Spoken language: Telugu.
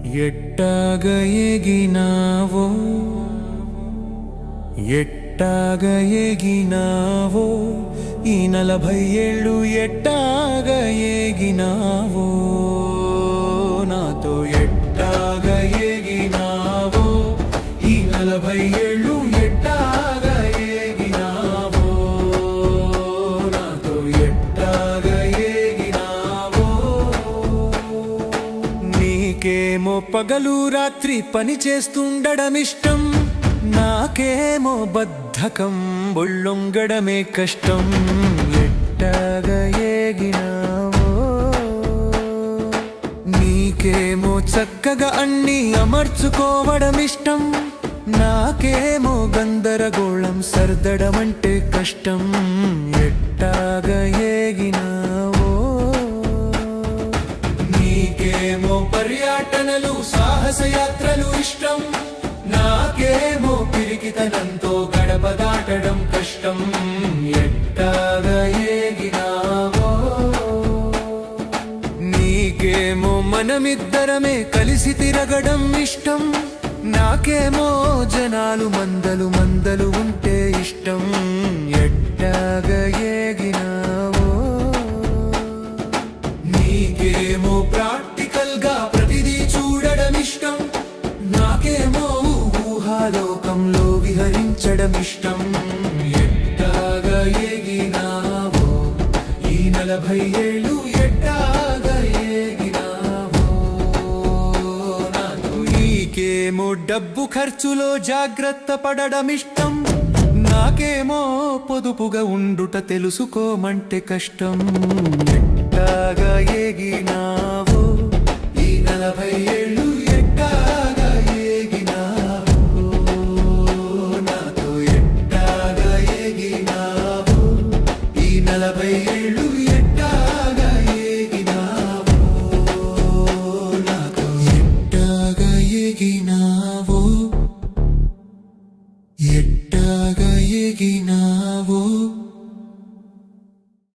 ఎట్టాగ ఎగినావో ఎట్టాగ ఎగినావో ఈ 40 ఏళ్ళు ఎట్టాగ ఎగినావో నాతో ఎట్టాగ ఎగినావో ఈ 40 ఏళ్ళు ఎట్టాగ ఎగినావో నాతో ఎట్టాగ ఎగినావో నీకేమో పగలు రాత్రి పని చేస్తుండడం ఇష్టం నాకేమో బద్ధకం బొళ్ళొంగడమే కష్టం ఎట్టాగ ఎగినావో నీకేమో చక్కగా అన్నీ అమర్చుకోవడం ఇష్టం నాకేమో గందరగోళం సర్దడమంటే కష్టం ఎట్టాగ ఎగినావో నీకేమో పర్యటనలు సాహసయాత్రలు ఇష్టం నాకేమో పిరికితనంతో గడప దాటడం కష్టం ఎట్టాగ ఎగినావో నీకేమో మనమిద్దరమే కలిసి తిరగడం ఇష్టం నాకేమో జనాలు మందలు ఉంటే ఇష్టం ఎట్టాగ ఎగినావో నీకేమో ప్రాక్టికల్ గా ప్రతిదీ చూడడం ఇష్టం నాకేమో ఊహాలోకంలో విహరించడం ఇష్టం ఎట్టాగ ఎగినావో ఈ 40 ఏళ్ళు ఎట్టాగ ఎగినావో నాకు నీకేమో డబ్బు ఖర్చులో జాగ్రత్త పడడం ఇష్టం నాకేమో పొదుపుగా ఉండుట తెలుసుకోమంటే కష్టం ఎట్టాగ